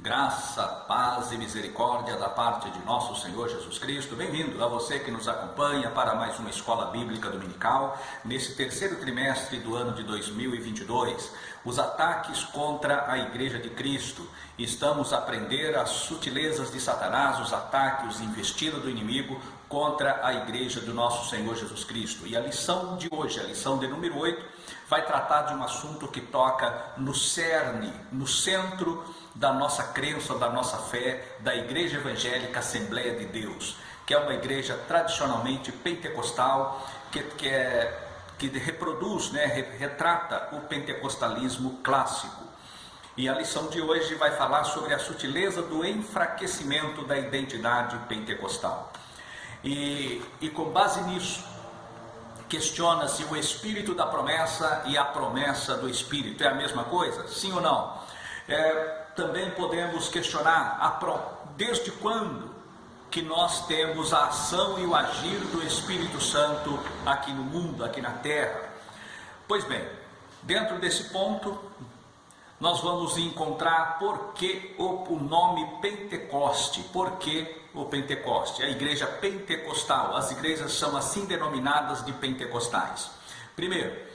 Graça, paz e misericórdia da parte de nosso Senhor Jesus Cristo. Bem-vindo a você que nos acompanha para mais uma Escola Bíblica Dominical, nesse terceiro trimestre do ano de 2022. Os ataques contra a Igreja de Cristo. Estamos a aprender as sutilezas de Satanás, os ataques, os investidas do inimigo contra a Igreja do nosso Senhor Jesus Cristo. E a lição de hoje, a lição de número 8, vai tratar de um assunto que toca no cerne, no centro da nossa crença, da nossa fé, da Igreja Evangélica Assembleia de Deus, que é uma igreja tradicionalmente pentecostal, que reproduz, retrata o pentecostalismo clássico. E a lição de hoje vai falar sobre a sutileza do enfraquecimento da identidade pentecostal. E com base nisso, questiona-se o espírito da promessa e a promessa do espírito. É a mesma coisa? Sim ou não? Também podemos questionar desde quando que nós temos a ação e o agir do Espírito Santo aqui no mundo, aqui na terra. Pois bem, dentro desse ponto, nós vamos encontrar por que o nome Pentecoste. Por que o Pentecoste? A igreja pentecostal. As igrejas são assim denominadas de pentecostais. Primeiro,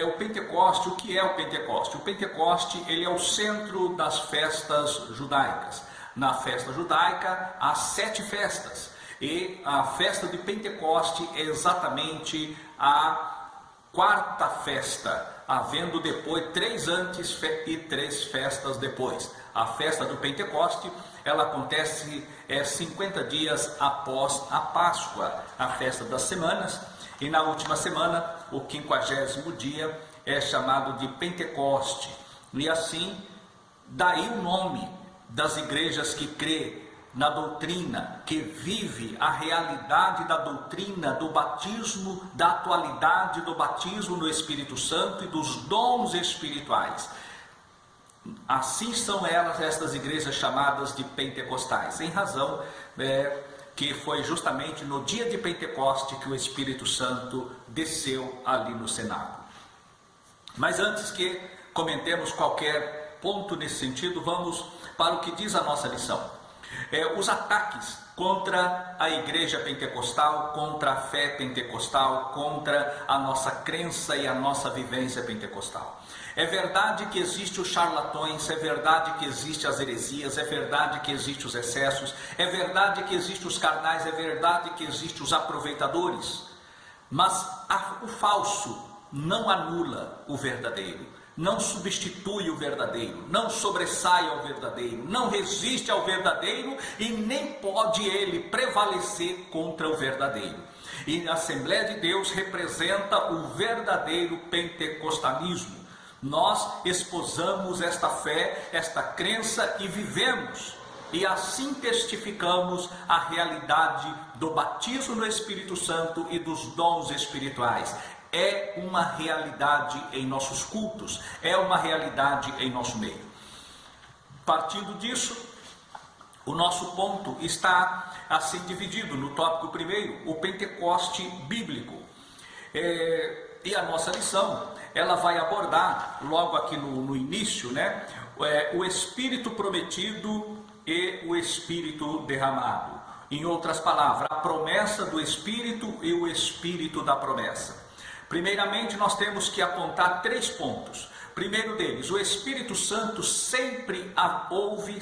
o Pentecoste. O que é o Pentecoste? O Pentecoste, ele é o centro das festas judaicas. Na festa judaica há 7 festas. E a festa de Pentecoste é exatamente a 4ª festa, havendo depois 3 antes e 3 festas depois. A festa do Pentecoste, ela acontece 50 dias após a Páscoa, a festa das semanas, e na última semana, o 50º dia, é chamado de Pentecoste. E assim, daí o nome das igrejas que crê na doutrina, que vive a realidade da doutrina do batismo, da atualidade do batismo no Espírito Santo e dos dons espirituais. Assim são elas, estas igrejas chamadas de pentecostais, em razão que foi justamente no dia de Pentecoste que o Espírito Santo desceu ali no Senado. Mas antes que comentemos qualquer ponto nesse sentido, vamos para o que diz a nossa lição. Os ataques contra a igreja pentecostal, contra a fé pentecostal, contra a nossa crença e a nossa vivência pentecostal. É verdade que existem os charlatões, é verdade que existem as heresias, é verdade que existem os excessos, é verdade que existem os carnais, é verdade que existem os aproveitadores, mas o falso não anula o verdadeiro, não substitui o verdadeiro, não sobressai ao verdadeiro, não resiste ao verdadeiro e nem pode ele prevalecer contra o verdadeiro. E a Assembleia de Deus representa o verdadeiro pentecostalismo. Nós esposamos esta fé, esta crença e vivemos, e assim testificamos a realidade do batismo no Espírito Santo e dos dons espirituais. É uma realidade em nossos cultos, é uma realidade em nosso meio. Partindo disso, o nosso ponto está assim dividido no tópico primeiro, o Pentecoste bíblico. E a nossa lição, ela vai abordar, logo aqui no início, o Espírito prometido e o Espírito derramado. Em outras palavras, a promessa do Espírito e o Espírito da promessa. Primeiramente, nós temos que apontar 3 pontos. Primeiro deles, o Espírito Santo sempre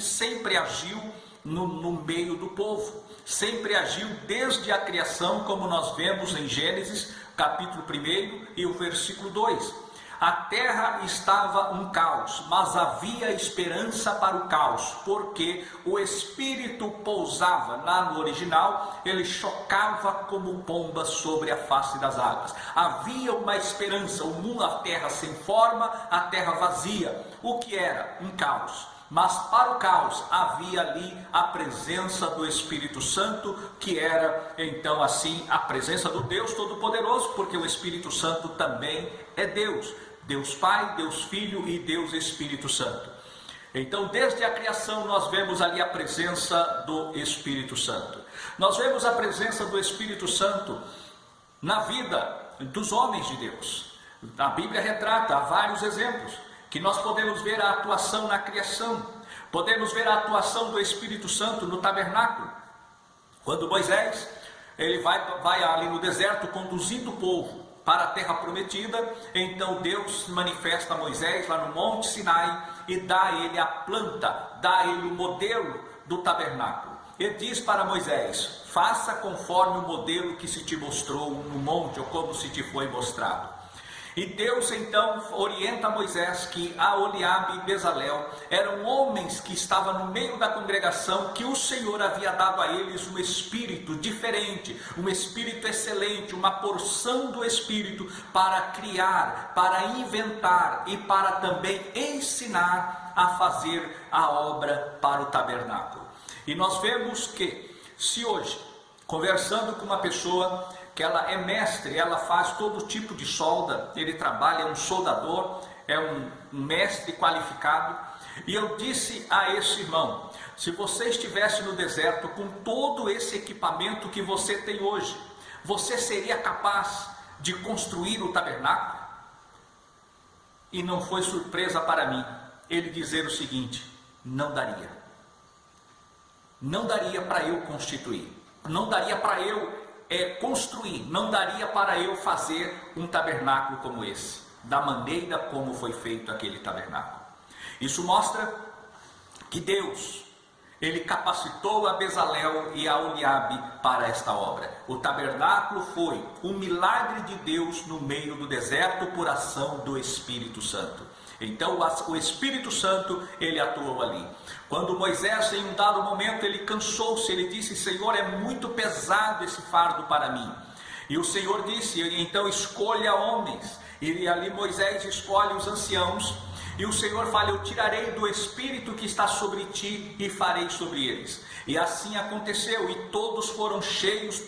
sempre agiu no meio do povo. Sempre agiu desde a criação, como nós vemos em Gênesis, capítulo 1 e o versículo 2. A terra estava um caos, mas havia esperança para o caos, porque o Espírito pousava, lá no original, ele chocava como pomba sobre a face das águas. Havia uma esperança, o mundo, a terra sem forma, a terra vazia. O que era? Um caos. Mas para o caos havia ali a presença do Espírito Santo, que era então assim a presença do Deus Todo-Poderoso, porque o Espírito Santo também é Deus. Deus Pai, Deus Filho e Deus Espírito Santo. Então, desde a criação, nós vemos ali a presença do Espírito Santo. Nós vemos a presença do Espírito Santo na vida dos homens de Deus. A Bíblia retrata vários exemplos que nós podemos ver a atuação na criação. Podemos ver a atuação do Espírito Santo no tabernáculo. Quando Moisés ele vai ali no deserto conduzindo o povo para a terra prometida, então Deus manifesta a Moisés lá no Monte Sinai e dá a ele a planta, dá a ele o modelo do tabernáculo. Ele diz para Moisés: faça conforme o modelo que se te mostrou no monte, ou como se te foi mostrado. E Deus então orienta Moisés que Aholiabe e Bezalel eram homens que estavam no meio da congregação, que o Senhor havia dado a eles um espírito diferente, um espírito excelente, uma porção do espírito para criar, para inventar e para também ensinar a fazer a obra para o tabernáculo. E nós vemos que, se hoje, conversando com uma pessoa que ela é mestre, ela faz todo tipo de solda, ele trabalha, é um soldador, é um mestre qualificado, e eu disse a esse irmão: se você estivesse no deserto com todo esse equipamento que você tem hoje, você seria capaz de construir o tabernáculo? E não foi surpresa para mim ele dizer o seguinte: não daria. Não daria para eu constituir, não daria para eu construir, não daria para eu fazer um tabernáculo como esse, da maneira como foi feito aquele tabernáculo. Isso mostra que Deus, ele capacitou a Bezalel e a Aholiabe para esta obra. O tabernáculo foi um milagre de Deus no meio do deserto por ação do Espírito Santo. Então o Espírito Santo, ele atuou ali. Quando Moisés, em um dado momento, ele cansou-se, ele disse: Senhor, é muito pesado esse fardo para mim. E o Senhor disse: então escolha homens. E ali Moisés escolhe os anciãos. E o Senhor fala: eu tirarei do Espírito que está sobre ti e farei sobre eles. E assim aconteceu, e todos foram cheios,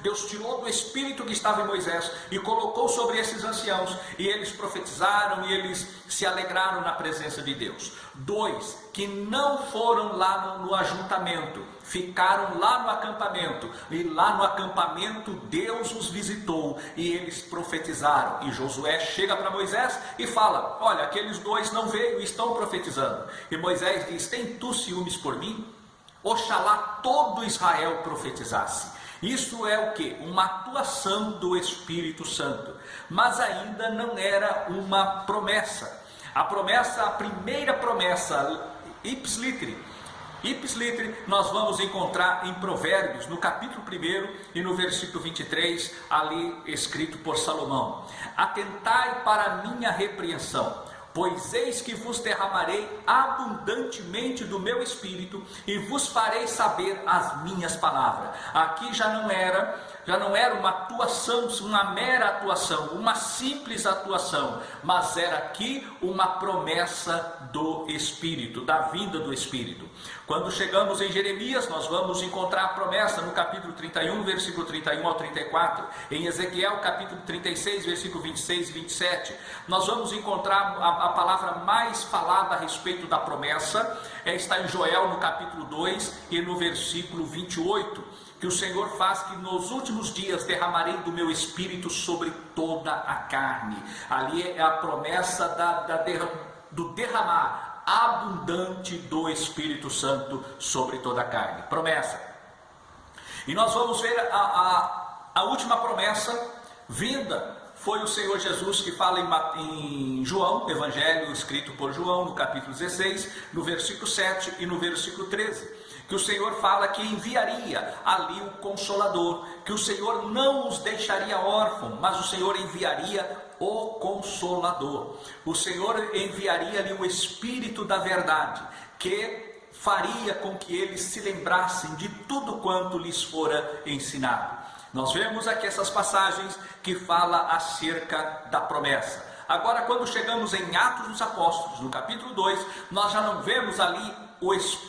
Deus tirou do Espírito que estava em Moisés e colocou sobre esses anciãos, e eles profetizaram e eles se alegraram na presença de Deus. 2 que não foram lá no ajuntamento, ficaram lá no acampamento, e lá no acampamento Deus os visitou e eles profetizaram. E Josué chega para Moisés e fala: olha, aqueles 2 não veio e estão profetizando. E Moisés diz: tem tu ciúmes por mim? Oxalá todo Israel profetizasse. Isso é o que? Uma atuação do Espírito Santo, mas ainda não era uma promessa. A primeira promessa, ipsilitri, nós vamos encontrar em Provérbios, no capítulo 1 e no versículo 23, ali escrito por Salomão: atentai para a minha repreensão, pois eis que vos derramarei abundantemente do meu espírito e vos farei saber as minhas palavras. Aqui já não era uma atuação, uma mera atuação, uma simples atuação, mas era aqui uma promessa do Espírito, da vinda do Espírito. Quando chegamos em Jeremias, nós vamos encontrar a promessa no capítulo 31, versículo 31 ao 34, em Ezequiel, capítulo 36, versículo 26 e 27, nós vamos encontrar a palavra mais falada a respeito da promessa, está em Joel, no capítulo 2 e no versículo 28, que o Senhor faz que nos últimos dias derramarei do meu espírito sobre toda a carne. Ali é a promessa do derramar abundante do Espírito Santo sobre toda a carne. Promessa. E nós vamos ver a última promessa vinda. Foi o Senhor Jesus que fala em João, Evangelho escrito por João, no capítulo 16, no versículo 7 e no versículo 13. Que o Senhor fala que enviaria ali o Consolador, que o Senhor não os deixaria órfãos, mas o Senhor enviaria o Consolador. O Senhor enviaria ali o Espírito da verdade, que faria com que eles se lembrassem de tudo quanto lhes fora ensinado. Nós vemos aqui essas passagens que falam acerca da promessa. Agora, quando chegamos em Atos dos Apóstolos, no capítulo 2, nós já não vemos ali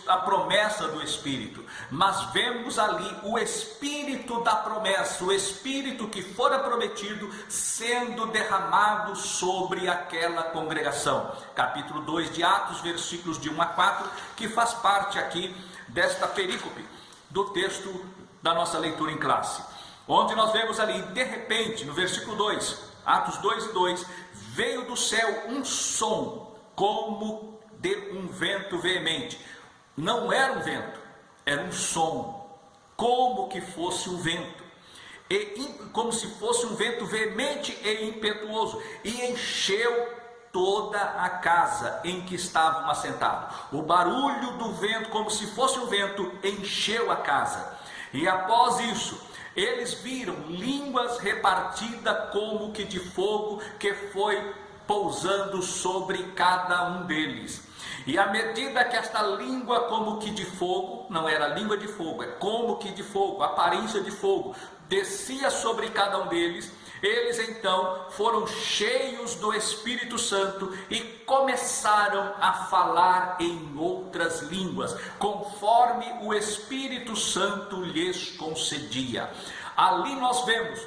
a promessa do Espírito, mas vemos ali o Espírito da promessa, o Espírito que fora prometido sendo derramado sobre aquela congregação. Capítulo 2 de Atos, versículos de 1 a 4, que faz parte aqui desta perícope do texto da nossa leitura em classe, onde nós vemos ali: de repente, no versículo 2, Atos 2 e 2, veio do céu um som como de um vento veemente. Não era um vento, era um som, como que fosse um vento, como se fosse um vento veemente e impetuoso, e encheu toda a casa em que estavam assentados. O barulho do vento, como se fosse um vento, encheu a casa. E após isso, eles viram línguas repartidas como que de fogo, que foi pousando sobre cada um deles. E à medida que esta língua como que de fogo, não era língua de fogo, é como que de fogo, aparência de fogo, descia sobre cada um deles, eles então foram cheios do Espírito Santo e começaram a falar em outras línguas, conforme o Espírito Santo lhes concedia. Ali nós vemos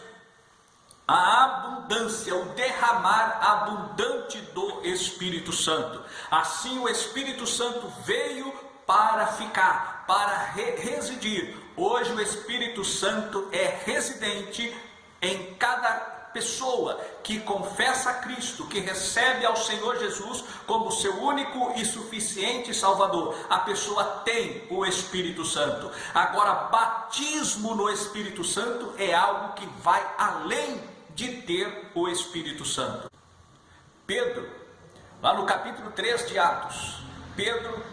a abundância, o derramar abundante do Espírito Santo. Assim o Espírito Santo veio para ficar, para residir. Hoje o Espírito Santo é residente em cada pessoa que confessa a Cristo, que recebe ao Senhor Jesus como seu único e suficiente Salvador. A pessoa tem o Espírito Santo. Agora, batismo no Espírito Santo é algo que vai além de ter o Espírito Santo. Pedro, lá no capítulo 3 de Atos, Pedro,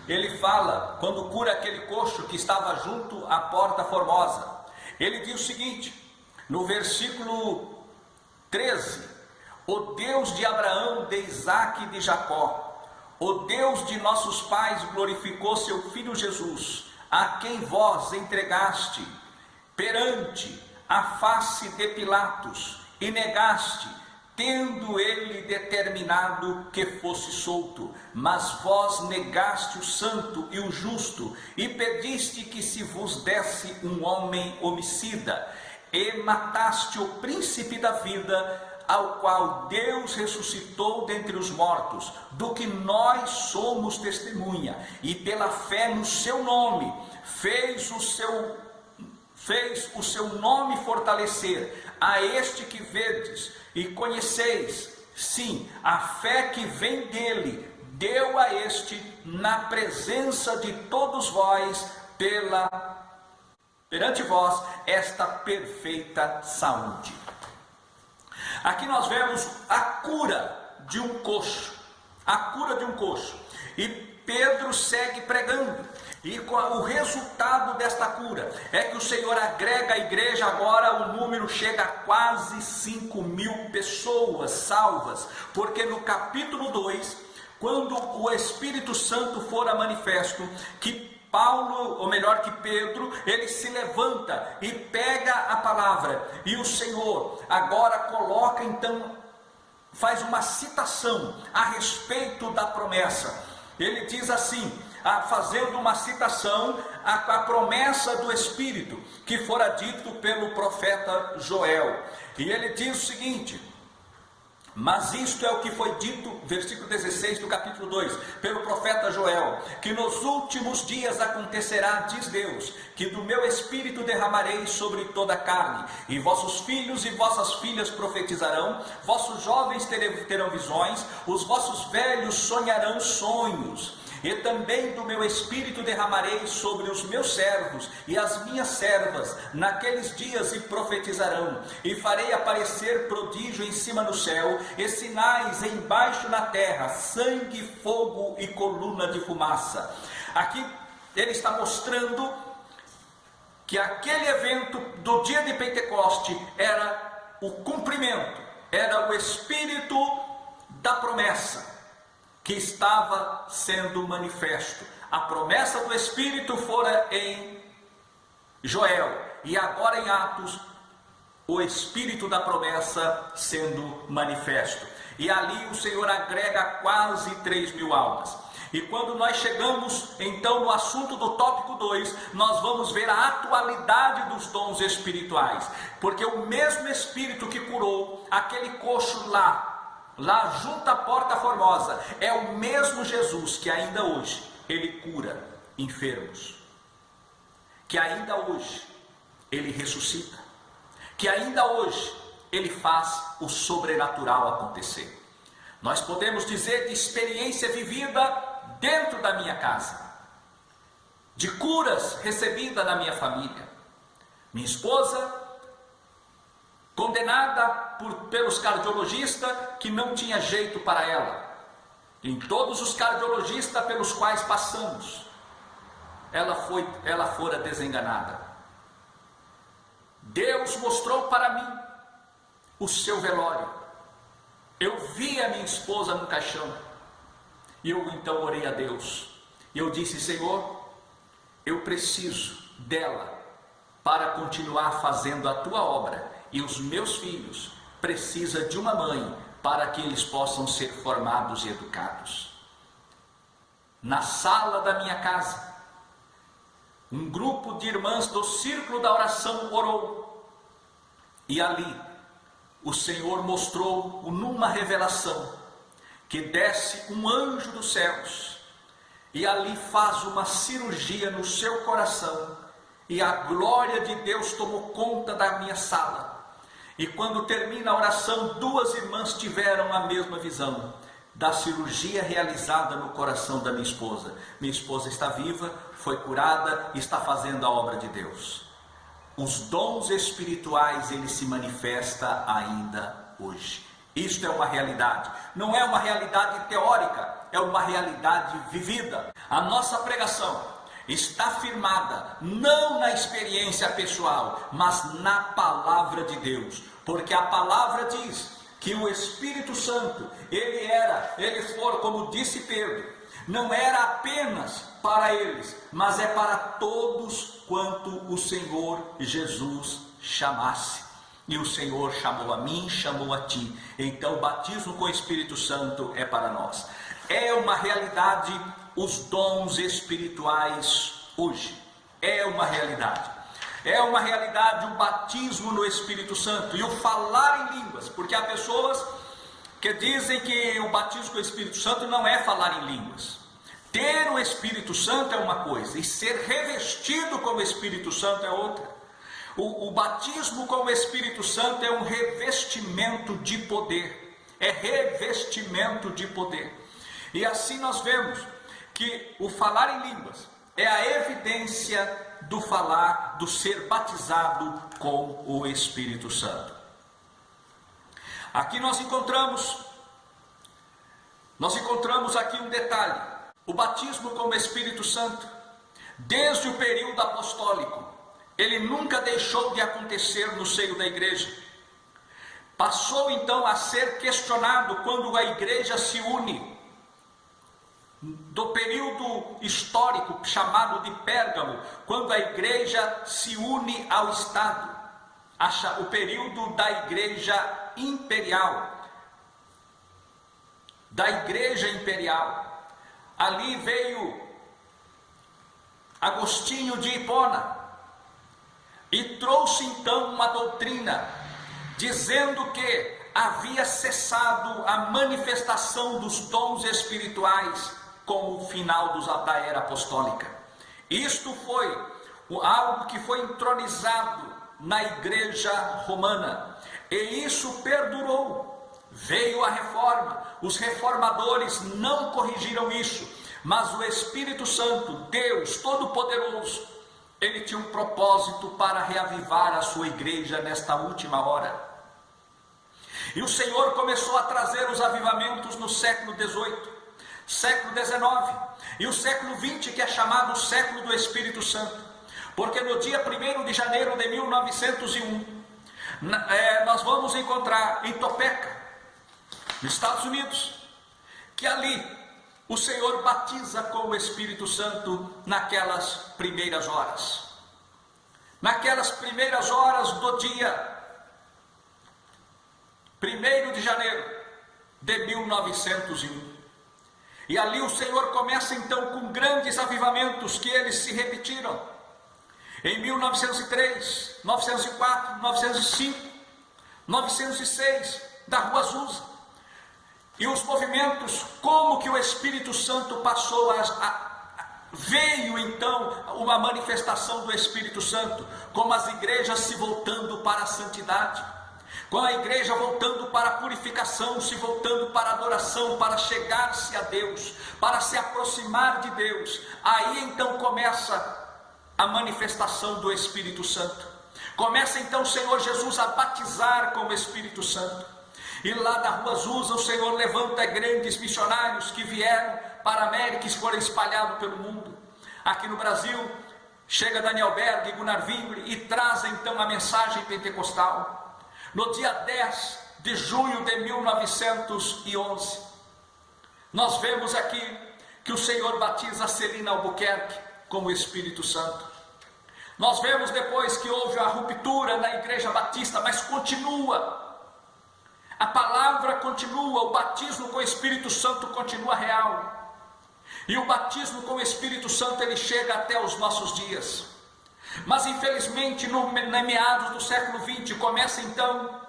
ele fala, quando cura aquele coxo que estava junto à porta formosa, ele diz o seguinte, no versículo 13, o Deus de Abraão, de Isaque e de Jacó, o Deus de nossos pais glorificou seu Filho Jesus, a quem vós entregaste perante a face de Pilatos e negaste, tendo ele determinado que fosse solto, mas vós negaste o santo e o justo, e pediste que se vos desse um homem homicida, e mataste o príncipe da vida, ao qual Deus ressuscitou dentre os mortos, do que nós somos testemunha, e pela fé no seu nome, fez o seu nome fortalecer, a este que vedes e conheceis. Sim, a fé que vem dele, deu a este, na presença de todos vós, perante vós, esta perfeita saúde. Aqui nós vemos a cura de um coxo, e Pedro segue pregando, e o resultado desta cura é que o Senhor agrega à igreja, agora o número chega a quase 5.000 pessoas salvas, porque no capítulo 2, quando o Espírito Santo fora manifesto, que Paulo, ou melhor que Pedro, ele se levanta e pega a palavra, e o Senhor agora coloca então, faz uma citação a respeito da promessa. Ele diz assim, fazendo uma citação à promessa do Espírito, que fora dito pelo profeta Joel, e ele diz o seguinte, mas isto é o que foi dito, versículo 16 do capítulo 2, pelo profeta Joel, que nos últimos dias acontecerá, diz Deus, que do meu Espírito derramarei sobre toda a carne, e vossos filhos e vossas filhas profetizarão, vossos jovens terão visões, os vossos velhos sonharão sonhos. E também do meu Espírito derramarei sobre os meus servos e as minhas servas naqueles dias, e profetizarão, e farei aparecer prodígio em cima no céu, e sinais embaixo na terra, sangue, fogo e coluna de fumaça. Aqui ele está mostrando que aquele evento do dia de Pentecoste era o cumprimento, era o Espírito da promessa que estava sendo manifesto. A promessa do Espírito fora em Joel, e agora em Atos, o Espírito da promessa sendo manifesto. E ali o Senhor agrega quase 3.000 almas. E quando nós chegamos então no assunto do tópico 2, nós vamos ver a atualidade dos dons espirituais, porque o mesmo Espírito que curou aquele coxo lá junto à porta formosa, é o mesmo Jesus que ainda hoje ele cura enfermos, que ainda hoje ele ressuscita, que ainda hoje ele faz o sobrenatural acontecer. Nós podemos dizer de experiência vivida dentro da minha casa, de curas recebidas na minha família. Minha esposa, condenada pelos cardiologistas que não tinha jeito para ela. Em todos os cardiologistas pelos quais passamos, ela fora desenganada. Deus mostrou para mim o seu velório. Eu vi a minha esposa no caixão. E eu então orei a Deus. E eu disse: Senhor, eu preciso dela para continuar fazendo a tua obra. E os meus filhos precisam de uma mãe para que eles possam ser formados e educados. Na sala da minha casa, um grupo de irmãs do Círculo da Oração orou. E ali, o Senhor mostrou numa revelação que desce um anjo dos céus e ali faz uma cirurgia no seu coração, e a glória de Deus tomou conta da minha sala. E quando termina a oração, duas irmãs tiveram a mesma visão da cirurgia realizada no coração da minha esposa. Minha esposa está viva, foi curada e está fazendo a obra de Deus. Os dons espirituais, eles se manifestam ainda hoje. Isto é uma realidade, não é uma realidade teórica, é uma realidade vivida. A nossa pregação está firmada não na experiência pessoal, mas na palavra de Deus, porque a palavra diz que o Espírito Santo, ele for, como disse Pedro, não era apenas para eles, mas é para todos quanto o Senhor Jesus chamasse. E o Senhor chamou a mim, chamou a ti. Então o batismo com o Espírito Santo é para nós. É uma realidade os dons espirituais hoje. É uma realidade. É uma realidade o batismo no Espírito Santo e o falar em línguas. Porque há pessoas que dizem que o batismo com o Espírito Santo não é falar em línguas. Ter o Espírito Santo é uma coisa, e ser revestido com o Espírito Santo é outra. O batismo com o Espírito Santo é um revestimento de poder. É revestimento de poder. E assim nós vemos que o falar em línguas é a evidência do falar, do ser batizado com o Espírito Santo. Aqui nós encontramos aqui um detalhe. O batismo com o Espírito Santo, desde o período apostólico, ele nunca deixou de acontecer no seio da igreja. Passou então a ser questionado quando a igreja se une. Do período histórico chamado de Pérgamo, quando a igreja se une ao Estado, o período da igreja imperial, ali veio Agostinho de Hipona e trouxe então uma doutrina dizendo que havia cessado a manifestação dos dons espirituais com o final da era apostólica. Isto foi algo que foi entronizado na igreja romana, e isso perdurou. Veio a reforma, os reformadores não corrigiram isso, mas o Espírito Santo, Deus Todo-Poderoso, ele tinha um propósito para reavivar a sua igreja nesta última hora. E o Senhor começou a trazer os avivamentos no século XVIII, século XIX e o século XX, que é chamado o século do Espírito Santo, porque no dia 1º de janeiro de 1901, nós vamos encontrar em Topeka, nos Estados Unidos, que ali o Senhor batiza com o Espírito Santo naquelas primeiras horas. Naquelas primeiras horas do dia 1º de janeiro de 1901. E ali o Senhor começa então com grandes avivamentos que eles se repetiram. Em 1903, 1904, 1905, 1906, da Rua Azusa. E os movimentos, como que o Espírito Santo passou veio então uma manifestação do Espírito Santo, como as igrejas se voltando para a santidade. com a igreja voltando para a purificação, se voltando para a adoração, para chegar-se a Deus, para se aproximar de Deus, aí então começa a manifestação do Espírito Santo. Começa então o Senhor Jesus a batizar com o Espírito Santo. E lá da Rua Azusa o Senhor levanta grandes missionários que vieram para a América e foram espalhados pelo mundo. Aqui no Brasil, chega Daniel Berg e Gunnar Wingre e trazem então a mensagem pentecostal. No dia 10 de junho de 1911, nós vemos aqui que o Senhor batiza Celina Albuquerque com o Espírito Santo. Nós vemos depois que houve a ruptura na Igreja Batista, mas continua. A palavra continua, o batismo com o Espírito Santo continua real. E o batismo com o Espírito Santo ele chega até os nossos dias. Mas infelizmente no meados do século XX começa então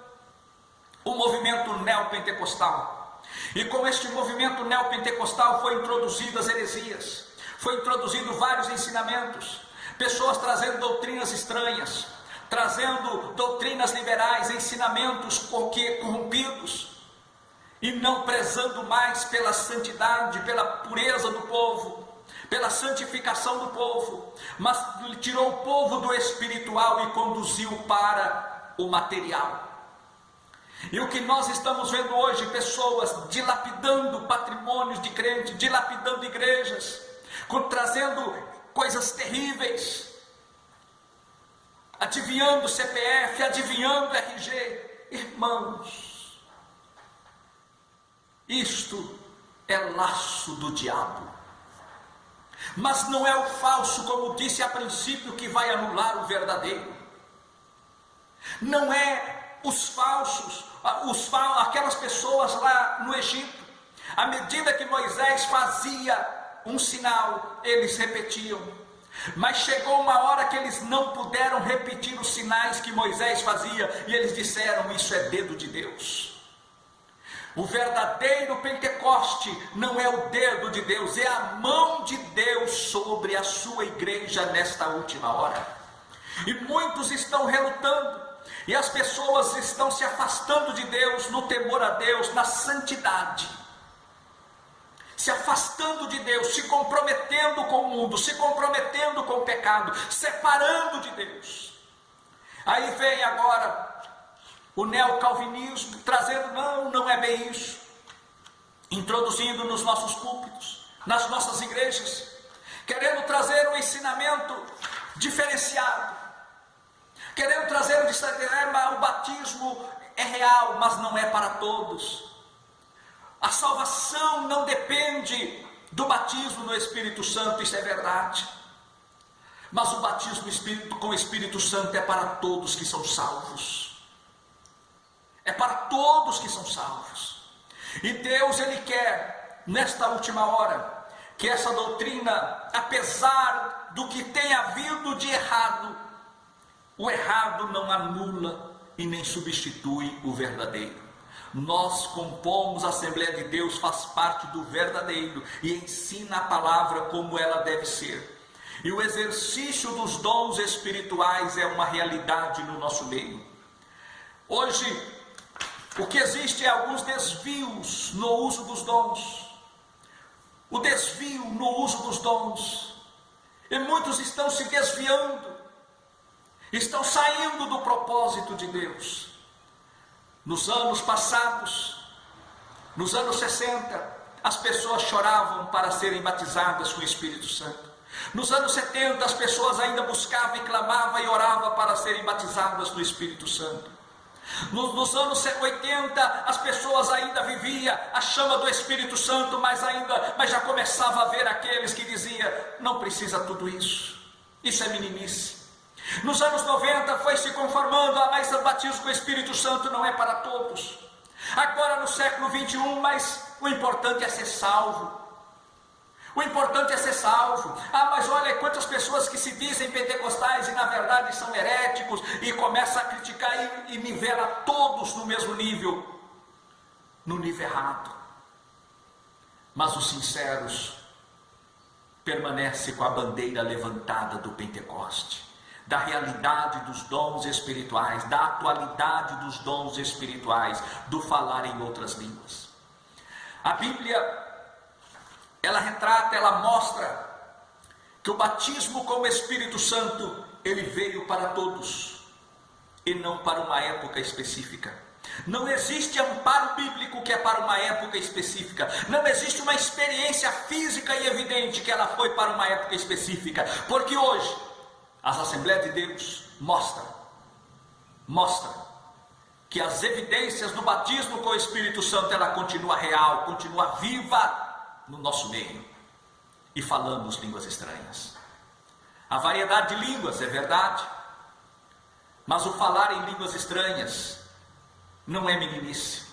o movimento neopentecostal. E com este movimento neopentecostal foi introduzidas heresias, foi introduzido vários ensinamentos, pessoas trazendo doutrinas estranhas, trazendo doutrinas liberais, ensinamentos corrompidos, e não prezando mais pela santidade, pela pureza do povo, pela santificação do povo, mas tirou o povo do espiritual e conduziu para o material. E o que nós estamos vendo hoje, pessoas dilapidando patrimônios de crentes, dilapidando igrejas, trazendo coisas terríveis, adivinhando CPF, adivinhando RG. Irmãos, isto é laço do diabo. Mas não é o falso, como disse a princípio, que vai anular o verdadeiro. Não é os falsos, aquelas pessoas lá no Egito. À medida que Moisés fazia um sinal, eles repetiam. Mas chegou uma hora que eles não puderam repetir os sinais que Moisés fazia, e eles disseram: isso é dedo de Deus. O verdadeiro Pentecoste não é o dedo de Deus, é a mão de Deus sobre a sua igreja nesta última hora. E muitos estão relutando, e as pessoas estão se afastando de Deus no temor a Deus, na santidade, se afastando de Deus, se comprometendo com o mundo, se comprometendo com o pecado, separando de Deus. Aí vem agora o neocalvinismo, trazendo: não é bem isso, introduzindo nos nossos púlpitos, nas nossas igrejas, querendo trazer um ensinamento diferenciado, querendo trazer o batismo é real, mas não é para todos. A salvação não depende do batismo no Espírito Santo, isso é verdade, mas o batismo com o Espírito Santo é para todos que são salvos. É para todos que são salvos. E Deus, Ele quer, nesta última hora, que essa doutrina, apesar do que tenha havido de errado, o errado não anula e nem substitui o verdadeiro. Nós compomos a Assembleia de Deus, faz parte do verdadeiro e ensina a palavra como ela deve ser. E o exercício dos dons espirituais é uma realidade no nosso meio. Hoje, o que existe é alguns desvios no uso dos dons. O desvio no uso dos dons. E muitos estão se desviando. Estão saindo do propósito de Deus. Nos anos passados, nos anos 60, as pessoas choravam para serem batizadas com o Espírito Santo. Nos anos 70, as pessoas ainda buscavam e clamavam e oravam para serem batizadas no Espírito Santo. Nos anos 80, as pessoas ainda viviam a chama do Espírito Santo, mas já começava a ver aqueles que diziam: não precisa tudo isso, isso é meninice. Nos anos 90 foi se conformando: mas o batismo com o Espírito Santo não é para todos. Agora no século 21, mas o importante é ser salvo. O importante é ser salvo. Mas olha quantas pessoas que se dizem pentecostais e na verdade são heréticos, e começa a criticar e nivela todos no mesmo nível, no nível errado. Mas os sinceros permanecem com a bandeira levantada do Pentecoste. da realidade dos dons espirituais, da atualidade dos dons espirituais, do falar em outras línguas. A Bíblia, ela retrata, ela mostra que o batismo com o Espírito Santo, ele veio para todos e não para uma época específica. Não existe amparo bíblico que é para uma época específica. Não existe uma experiência física e evidente que ela foi para uma época específica. Porque hoje, as Assembleias de Deus mostram que as evidências do batismo com o Espírito Santo, ela continua real, continua viva no nosso meio. E falamos línguas estranhas. A variedade de línguas é verdade, mas o falar em línguas estranhas não é meninice.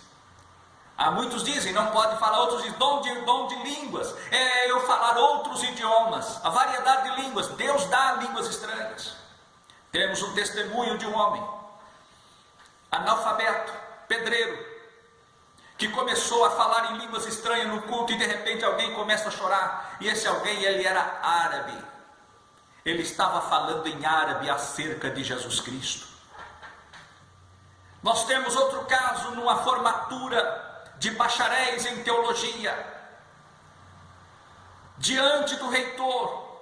Há muitos dizem, não pode falar, outros dizem, dom de línguas, é eu falar outros idiomas. A variedade de línguas, Deus dá línguas estranhas. Temos um testemunho de um homem, analfabeto, pedreiro, que começou a falar em línguas estranhas no culto e de repente alguém começa a chorar. E esse alguém, ele era árabe. Ele estava falando em árabe acerca de Jesus Cristo. Nós temos outro caso numa formatura de bacharéis em teologia. Diante do reitor,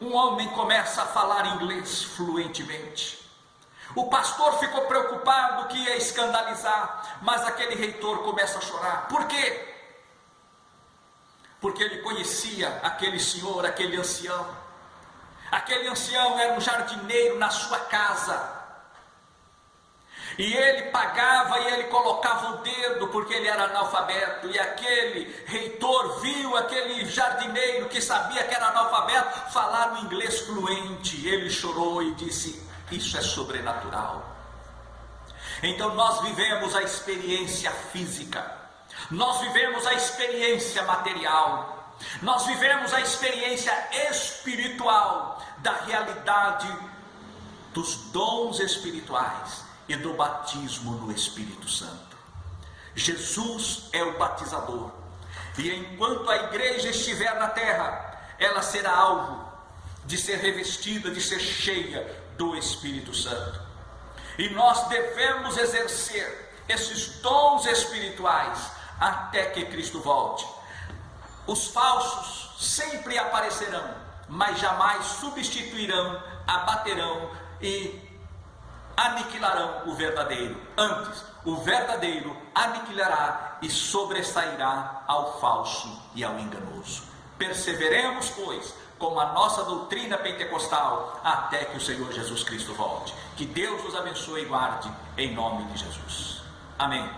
um homem começa a falar inglês fluentemente. O pastor ficou preocupado que ia escandalizar, mas aquele reitor começa a chorar. Por quê? Porque ele conhecia aquele senhor, aquele ancião. Aquele ancião era um jardineiro na sua casa. E ele pagava e ele colocava o dedo porque ele era analfabeto. E aquele reitor viu aquele jardineiro que sabia que era analfabeto falar um inglês fluente. Ele chorou e disse: isso é sobrenatural. Então nós vivemos a experiência física, nós vivemos a experiência material, nós vivemos a experiência espiritual da realidade dos dons espirituais e do batismo no Espírito Santo. Jesus é o batizador, e enquanto a igreja estiver na terra, ela será alvo de ser revestida, de ser cheia do Espírito Santo. E nós devemos exercer esses dons espirituais até que Cristo volte. Os falsos sempre aparecerão, mas jamais substituirão, abaterão e aniquilarão o verdadeiro. Antes, o verdadeiro aniquilará e sobressairá ao falso e ao enganoso. Perseveremos, pois, com a nossa doutrina pentecostal, até que o Senhor Jesus Cristo volte. Que Deus nos abençoe e guarde, em nome de Jesus. Amém.